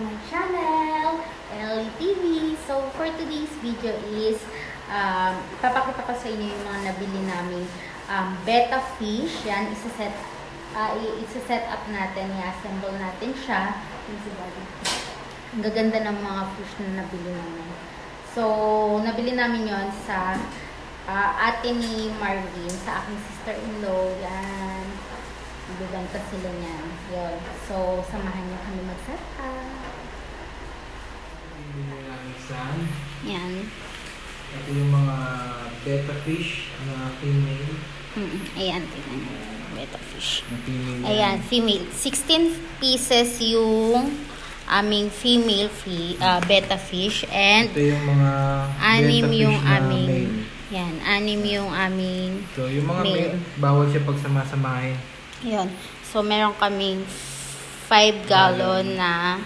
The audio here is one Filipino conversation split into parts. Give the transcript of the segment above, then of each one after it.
my channel, Ellie TV. So, for today's video is, papakita ko sa inyo yung mga nabili namin betta fish. Yan, isa-set up natin, i-assemble natin siya. Ang gaganda ng mga fish na nabili namin. So, nabili namin yon sa ate ni Marvin, sa aking sister-in-law. Yan. Nagbibenta sila niyan. Yun. So, samahan niyo kami mag-set up. Bibili namin sand. Yan. Ito yung mga betta fish na female. Ayan, tingnan niyo. Betta fish. Na female. Ayan, female. 16 pieces yung aming female betta fish. And Ito yung mga anim betta fish yung na aming male. yan, anim yung aming So, yung mga male. male, bawal siya pagsama-samahin. yun. So, meron kaming 5 gallon na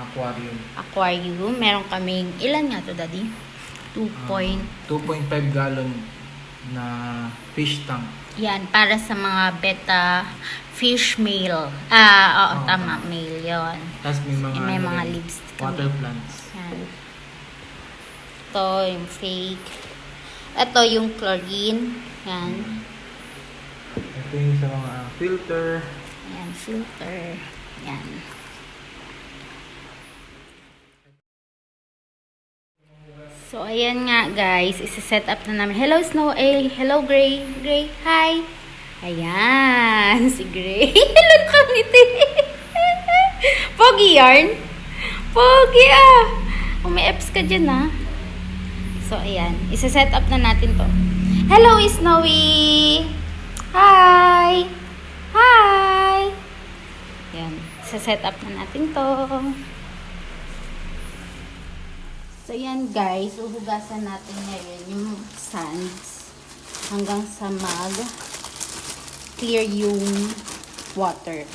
Aquarium. aquarium. Meron kaming, ilan nga to, Daddy? 2.5 gallon na fish tank. Yan, para sa mga betta fish male. Oo, Oo, tama, tama. male yon. Tapos may mga, leaves water kami. plants. Yan. Ito, yung fake. Ito, yung chlorine. Yan. Ito yung sa mga filter. Yan, filter. Yan. So, ayan nga guys, isa-set up na namin. Hello Snow, hello Gray. Gray, hi. Ayan, si Gray. Hello nakangiti. Pogi yarn. Pogi ah. May apps ka dyan ah. So, ayan. Isa-set up na natin to. Hello Snowy. Hi. Hi. Ayan. Isa-set up na natin to. So, yan guys, uhugasan natin ngayon yung sands hanggang sa clear yung water.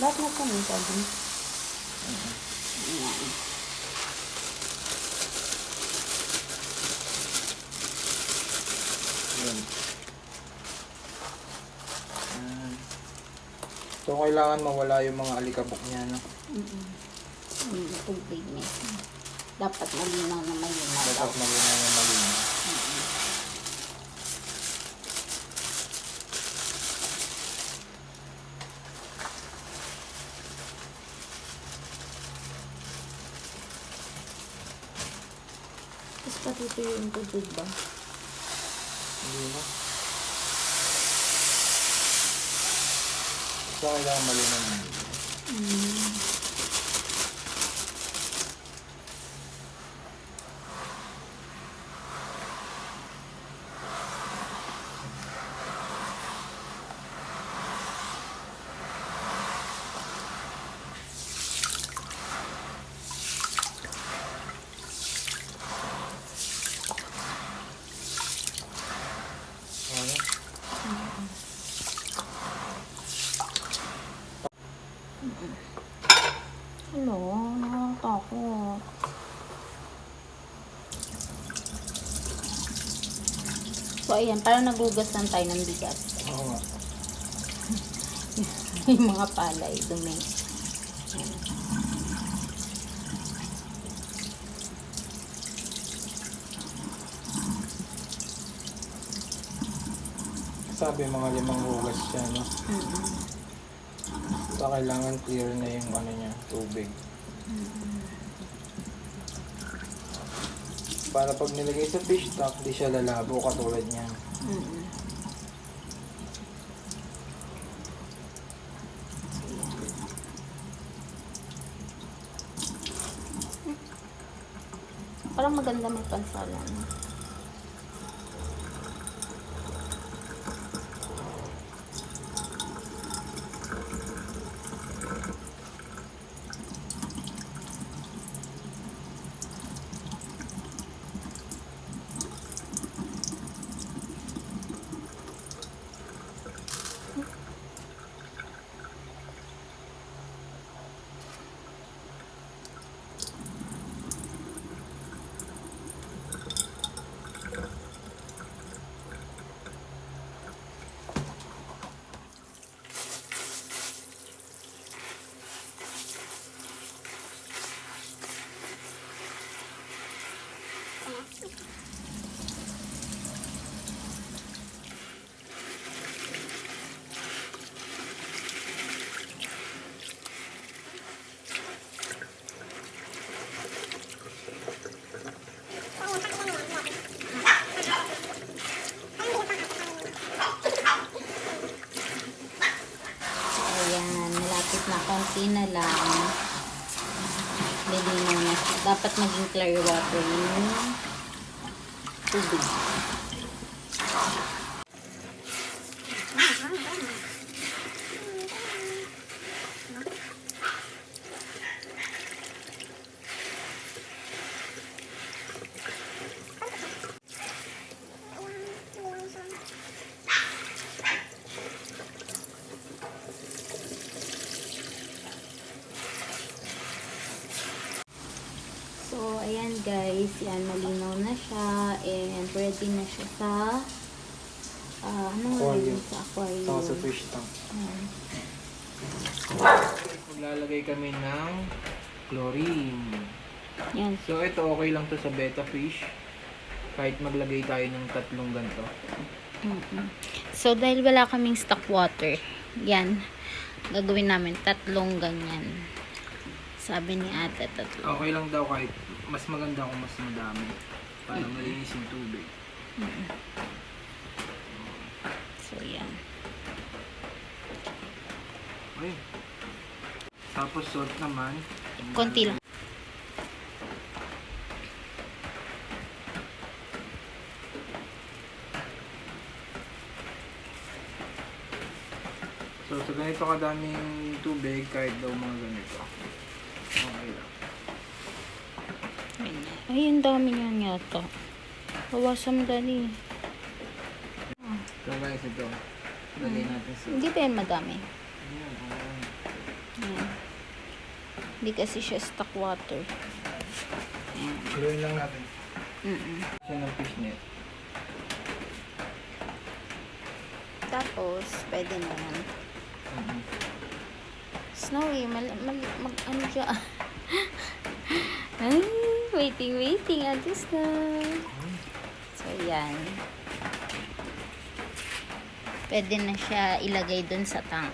Lahat na ito nito. Ayan. Yun. So, kailangan mawala yung mga alikabok niya, no? Tubig niya. Dapat malinaw na malinaw. Dapat malinaw yung malinaw. Tapos pati yung tubig ba? Hindi na. So, kailangan malinaw na. Hello, nakatakot. So, ayan, parang nagugas lang tayo ng bigas. Oo nga. Yung mga palay, dumi. Ayan. Sabi mga 5 hugas siya, no? So, kailangan clear na yung ano niya, tubig. Para pag nilagay sa fish tank, di siya lalabo katulad niya. Parang maganda may pansalan. konti na lang. Lilinaw na siya. Dapat maging clear water yung tubig. So, ayan guys, yan, malinaw na siya, and ready na siya sa, ano nga Aquarium. yun? Sa aquarium. Saka sa fish tank. Ayan. Maglalagay kami ng chlorine. Yan. So, ito okay lang to sa betta fish. Kahit maglagay tayo ng 3 ganito. So, dahil wala kaming stock water, yan, gagawin namin 3 ganyan. Sabi ni ate, 3. Okay lang daw kahit mas maganda kung mas madami. Para malinis yung tubig. So, yan. Okay. Tapos salt naman. Konti lang. So, sa ganito kadaming tubig, kahit daw mga ganito. Okay lang. Ay, ang dami niyan yata. Bawasan dali. So guys, ito. Lagay natin sa... Hindi pa yan madami. Ayan, ayan. Ayan. Hindi kasi siya stock water. Ayan. Gawin lang natin. Mm-mm. Siya ng fish net. Tapos, pwede na yan. Snowy, ano siya? Ay, waiting, atis na. So, yan. Pwede na siya ilagay dun sa tank.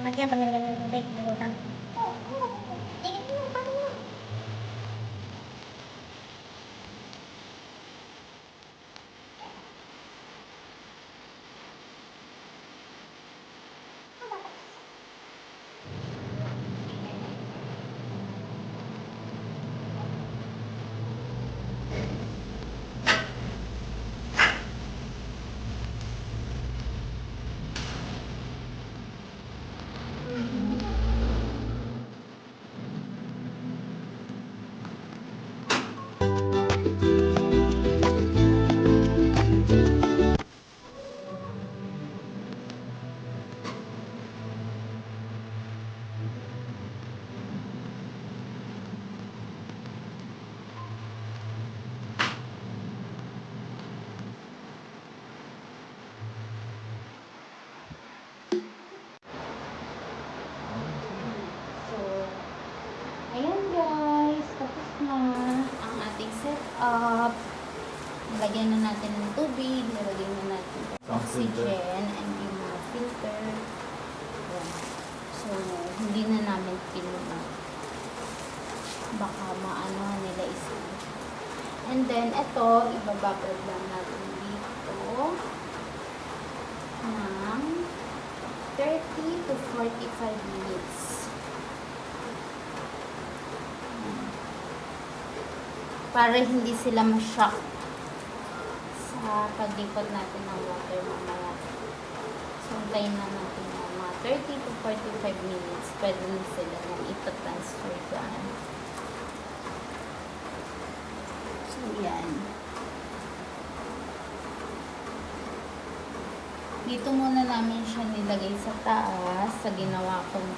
Lagyan pa nila ng tubig, butang. So, ayan guys, tapos na ang ating setup. Lagyan na natin ng tubig, nilagyan na natin ng oxygen and yung mga filter. Ayan. So, hindi na namin pinuna. Baka maano nila isa. And then, ito, ibababad lang natin dito ng 30 to 45 minutes. Para hindi sila ma-shock kakadipot natin ng water mamaya. So, hintayin na natin ng mga 30 to 45 minutes. Pwede na sila nang ito-transfer dyan. So, yan. Dito muna namin siya nilagay sa taas sa ginawa kong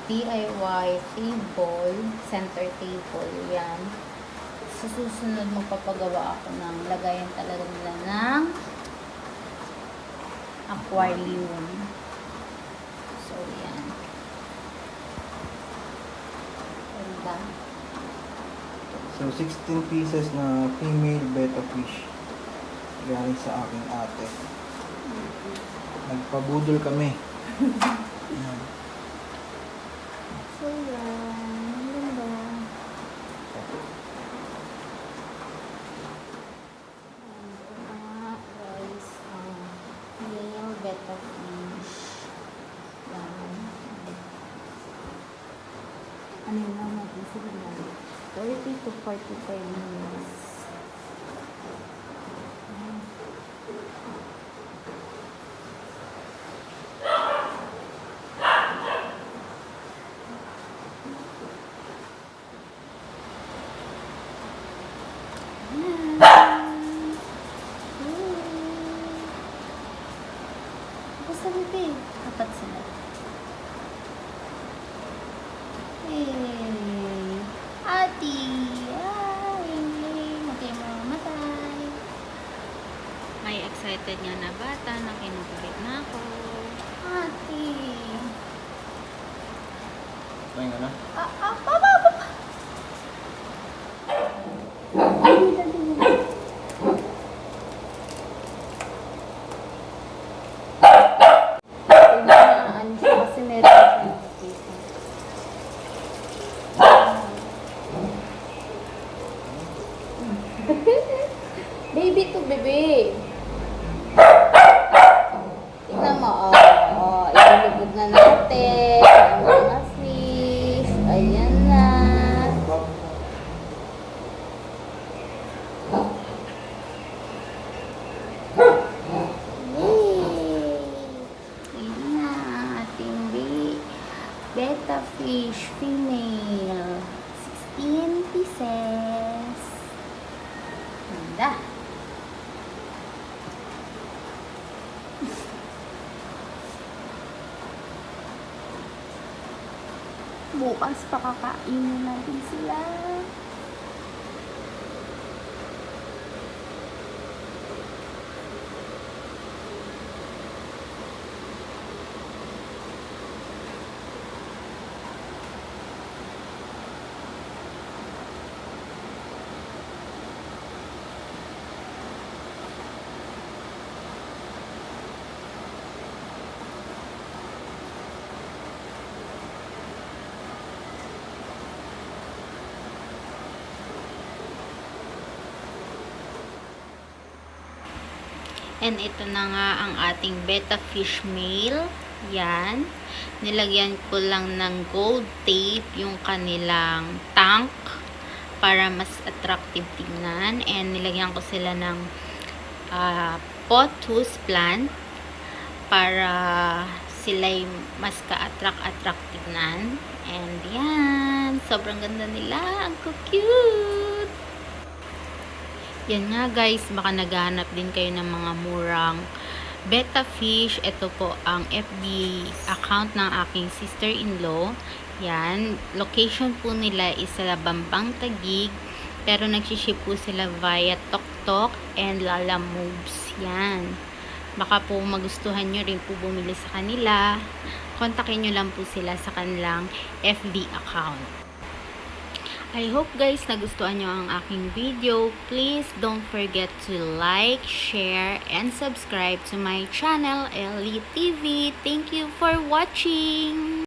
DIY table, center table. Yan. Sa susunod, magpapagawa ako ng lagayan talaga nila ng aquarium. So, yan. Ganda. So, 16 pieces na female betta fish. Galing sa aking ate. Nagpabudol kami. Ayan. So, yan. Ganda. Guys, male betta fish. Yan. Ano yun lang natin? Sige lang. 30 to 45 minutes. Basta bebe. Apat sila. Hey. Ati. Ay. Matay mo matay. May excited nga na bata na kinukulit na ako. Ati. Pahinga na. Papa. Ay, dali. Ano siya kasi meron siya nakikita. Baby to bebe. Tingnan mo, ilulubog na natin ang mga fish. Ayan na. Yay! Ayan na, ating betta fish female. 16 pieces. Ganda. Bukas pakakainin natin sila. And ito na nga ang ating betta fish male. Yan. Nilagyan ko lang ng gold tape yung kanilang tank para mas attractive tingnan. And nilagyan ko sila ng pothos plant para sila'y mas ka-attract tingnan. And yan. Sobrang ganda nila. Ang cute! Yan nga guys, baka naghahanap din kayo ng mga murang betta fish. Ito po ang FB account ng aking sister-in-law. Yan, location po nila is sa Bambang Taguig, pero nagsiship po sila via TokTok and Lala Moves. Yan, baka po magustuhan nyo rin po bumili sa kanila. Kontakin nyo lang po sila sa kanilang FB account. I hope guys nagustuhan nyo ang aking video. Please don't forget to like, share, and subscribe to my channel, Ellie TV. Thank you for watching!